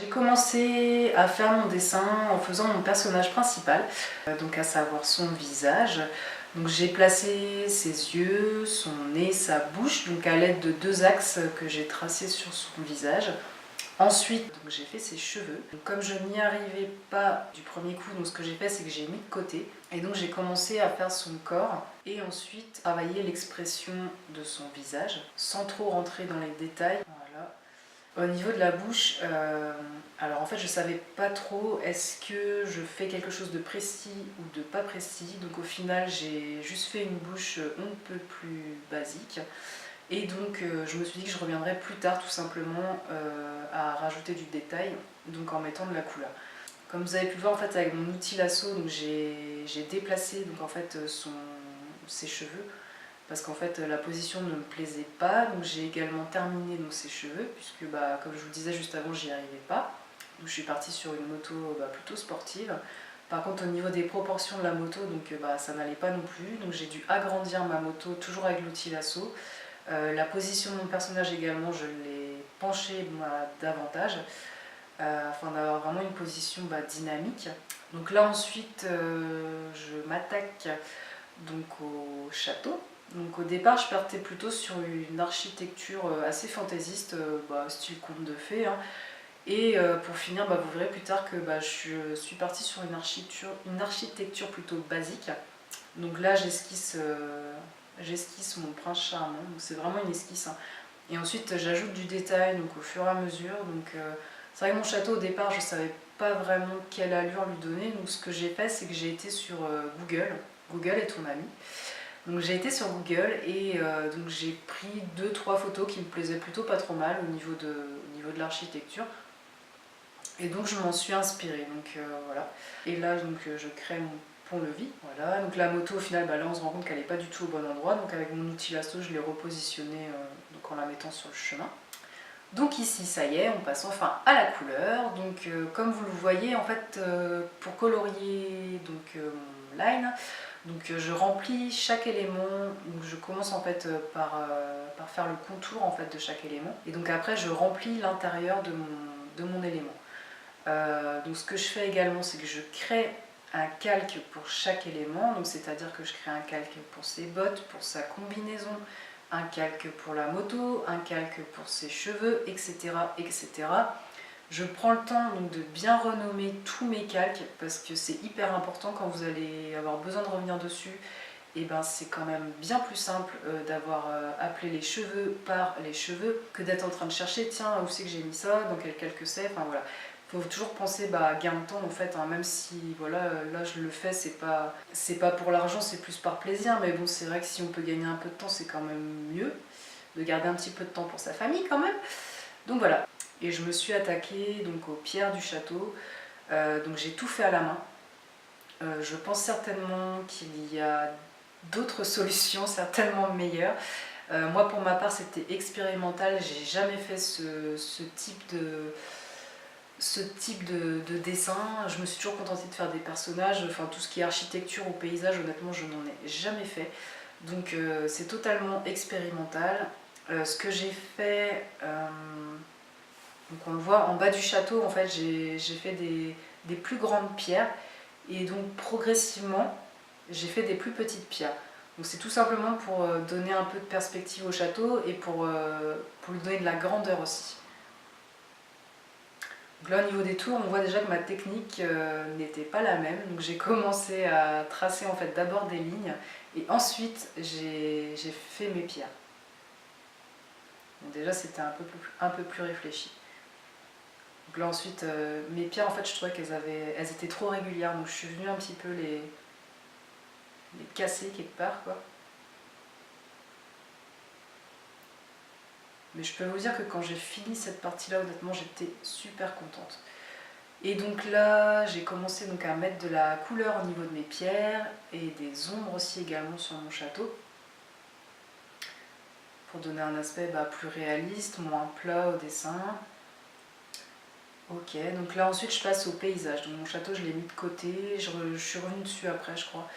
J'ai commencé à faire mon dessin en faisant mon personnage principal, donc à savoir son visage. Donc j'ai placé ses yeux, son nez, sa bouche, donc à l'aide de 2 axes que j'ai tracés sur son visage. Ensuite, j'ai fait ses cheveux. Donc, comme je n'y arrivais pas du premier coup, donc ce que j'ai fait, c'est que j'ai mis de côté. Et donc j'ai commencé à faire son corps et ensuite travailler l'expression de son visage, sans trop rentrer dans les détails. Voilà. Au niveau de la bouche, alors en fait je savais pas trop est-ce que je fais quelque chose de précis ou de pas précis. Donc au final j'ai juste fait une bouche on ne peut plus basique. Et donc je me suis dit que je reviendrai plus tard tout simplement à rajouter du détail, donc en mettant de la couleur. Comme vous avez pu le voir en fait avec mon outil lasso, donc j'ai déplacé donc en fait ses cheveux parce qu'en fait la position ne me plaisait pas, donc j'ai également terminé donc ses cheveux puisque comme je vous le disais juste avant j'y arrivais pas. Donc je suis partie sur une moto plutôt sportive. Par contre au niveau des proportions de la moto donc ça n'allait pas non plus, donc j'ai dû agrandir ma moto toujours avec l'outil lasso. La position de mon personnage également, je l'ai penché davantage afin d'avoir vraiment une position dynamique. Donc là ensuite, je m'attaque donc au château. Donc au départ, je partais plutôt sur une architecture assez fantaisiste, style conte de fées. Hein. Et pour finir, vous verrez plus tard que je suis partie sur une architecture plutôt basique. Donc là, j'esquisse mon prince charmant, donc c'est vraiment une esquisse. Hein. Et ensuite, j'ajoute du détail donc, au fur et à mesure. Donc c'est vrai que mon château, au départ, je ne savais pas vraiment quelle allure lui donner. Donc ce que j'ai fait, c'est que j'ai été sur Google. Google est ton ami. Donc j'ai été sur Google et donc j'ai pris 2-3 photos qui me plaisaient plutôt pas trop mal au niveau de l'architecture. Et donc je m'en suis inspirée. Donc voilà. Et là, donc, je crée mon pont-levis. Voilà. Donc la moto, au final, là on se rend compte qu'elle n'est pas du tout au bon endroit. Donc avec mon outil lasso, je l'ai repositionnée donc, en la mettant sur le chemin. Donc ici, ça y est, on passe enfin à la couleur. Donc comme vous le voyez, en fait, pour colorier donc, mon line, donc je remplis chaque élément. Donc, je commence en fait par faire le contour en fait de chaque élément. Et donc après, je remplis l'intérieur de mon élément. Donc ce que je fais également, c'est que je crée un calque pour chaque élément. Donc c'est-à-dire que je crée un calque pour ses bottes, pour sa combinaison, un calque pour la moto, un calque pour ses cheveux, etc. etc. Je prends le temps donc, de bien renommer tous mes calques parce que c'est hyper important quand vous allez avoir besoin de revenir dessus. Et c'est quand même bien plus simple d'avoir appelé les cheveux par les cheveux que d'être en train de chercher, tiens, où c'est que j'ai mis ça, dans quel calque c'est, enfin voilà. Il faut toujours penser à gain de temps en fait, hein, même si voilà, là je le fais, c'est pas pour l'argent, c'est plus par plaisir, mais bon, c'est vrai que si on peut gagner un peu de temps, c'est quand même mieux de garder un petit peu de temps pour sa famille quand même. Donc voilà, et je me suis attaquée donc, aux pierres du château, donc j'ai tout fait à la main. Je pense certainement qu'il y a d'autres solutions, certainement meilleures. Moi pour ma part c'était expérimental, j'ai jamais fait ce type de dessin. Je me suis toujours contentée de faire des personnages, enfin tout ce qui est architecture ou paysage, honnêtement je n'en ai jamais fait. Donc c'est totalement expérimental. Ce que j'ai fait, donc on le voit en bas du château, en fait j'ai fait des plus grandes pierres et donc progressivement j'ai fait des plus petites pierres. Donc c'est tout simplement pour donner un peu de perspective au château et pour lui donner de la grandeur aussi. Donc là au niveau des tours, on voit déjà que ma technique n'était pas la même. Donc j'ai commencé à tracer en fait d'abord des lignes et ensuite j'ai fait mes pierres. Donc déjà c'était un peu plus réfléchi. Donc là ensuite mes pierres en fait je trouvais elles étaient trop régulières, donc je suis venue un petit peu les casser quelque part quoi. Mais je peux vous dire que quand j'ai fini cette partie là, honnêtement j'étais super contente. Et donc là j'ai commencé donc à mettre de la couleur au niveau de mes pierres et des ombres aussi également sur mon château pour donner un aspect plus réaliste, moins plat au dessin. Ok, donc là ensuite je passe au paysage. Donc mon château je l'ai mis de côté, je suis revenue dessus après je crois.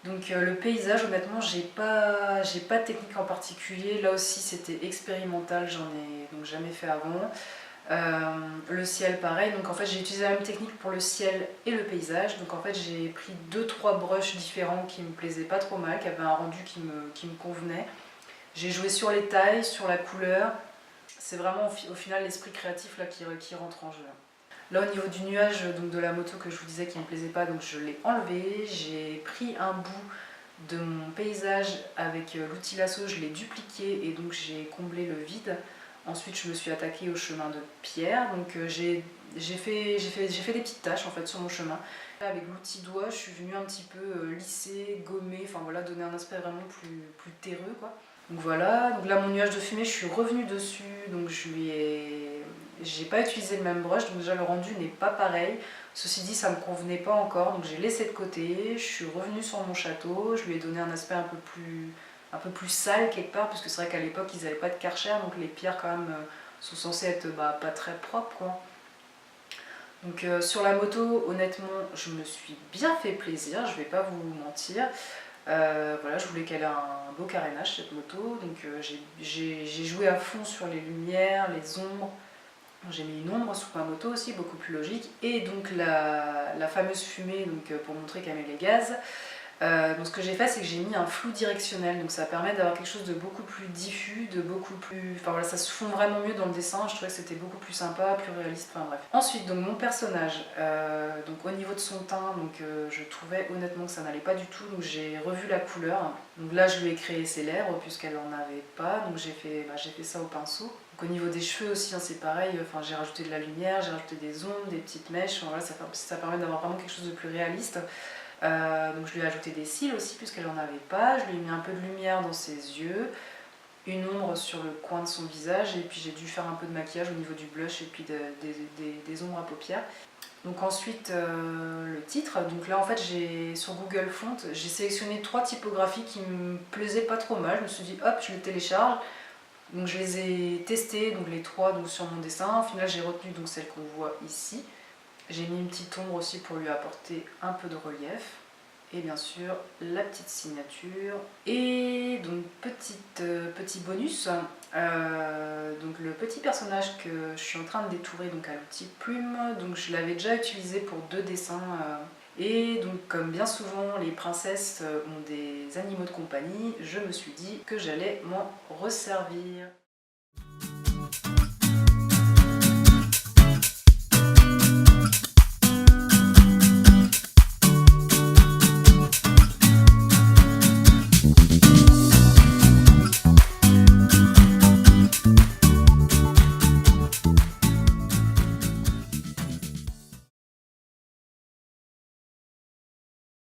Donc le paysage, honnêtement, j'ai pas de technique en particulier. Là aussi, c'était expérimental, j'en ai donc jamais fait avant. Le ciel pareil, donc en fait j'ai utilisé la même technique pour le ciel et le paysage. Donc en fait j'ai pris 2-3 brushes différents qui me plaisaient pas trop mal, qui avaient un rendu qui me convenait. J'ai joué sur les tailles, sur la couleur. C'est vraiment au final l'esprit créatif là qui rentre en jeu. Là au niveau du nuage donc de la moto que je vous disais qui me plaisait pas, donc je l'ai enlevé. J'ai pris un bout de mon paysage avec l'outil lasso, je l'ai dupliqué et donc j'ai comblé le vide. Ensuite je me suis attaquée au chemin de pierre, donc j'ai fait des petites taches en fait sur mon chemin. Avec l'outil doigt je suis venue un petit peu lisser, gommer, enfin voilà, donner un aspect vraiment plus terreux quoi. Donc voilà, donc là mon nuage de fumée je suis revenue dessus, donc j'ai pas utilisé le même brush, donc déjà le rendu n'est pas pareil. Ceci dit ça me convenait pas encore, donc j'ai laissé de côté, je suis revenue sur mon château, je lui ai donné un aspect un peu plus sale quelque part, parce que c'est vrai qu'à l'époque ils n'avaient pas de Karcher, donc les pierres quand même sont censées être pas très propres quoi. Donc sur la moto, honnêtement, je me suis bien fait plaisir, je vais pas vous mentir. Voilà, je voulais qu'elle ait un beau carénage cette moto, donc j'ai joué à fond sur les lumières, les ombres. J'ai mis une ombre sur ma moto aussi, beaucoup plus logique, et donc la fameuse fumée donc, pour montrer qu'elle met les gaz. Donc ce que j'ai fait c'est que j'ai mis un flou directionnel, donc ça permet d'avoir quelque chose de beaucoup plus diffus, de beaucoup plus... Enfin voilà, ça se fond vraiment mieux dans le dessin, je trouvais que c'était beaucoup plus sympa, plus réaliste, enfin bref. Ensuite donc mon personnage, donc au niveau de son teint, donc, je trouvais honnêtement que ça n'allait pas du tout, donc j'ai revu la couleur. Donc là je lui ai créé ses lèvres puisqu'elle n'en avait pas, donc j'ai fait ça au pinceau. Donc au niveau des cheveux aussi hein, c'est pareil, enfin, j'ai rajouté de la lumière, j'ai rajouté des ombres, des petites mèches, enfin, voilà, ça permet d'avoir vraiment quelque chose de plus réaliste. Donc je lui ai ajouté des cils aussi puisqu'elle n'en avait pas, je lui ai mis un peu de lumière dans ses yeux, une ombre sur le coin de son visage et puis j'ai dû faire un peu de maquillage au niveau du blush et puis des ombres à paupières. Donc ensuite le titre, donc là en fait sur Google Font j'ai sélectionné 3 typographies qui me plaisaient pas trop mal, je me suis dit hop je les télécharge. Donc je les ai testées, donc les 3 donc, sur mon dessin, au final j'ai retenu donc celle qu'on voit ici. J'ai mis une petite ombre aussi pour lui apporter un peu de relief. Et bien sûr, la petite signature. Et donc, petit bonus, donc le petit personnage que je suis en train de détourer donc à l'outil plume, donc je l'avais déjà utilisé pour 2 dessins. Et donc, comme bien souvent, les princesses ont des animaux de compagnie, je me suis dit que j'allais m'en resservir.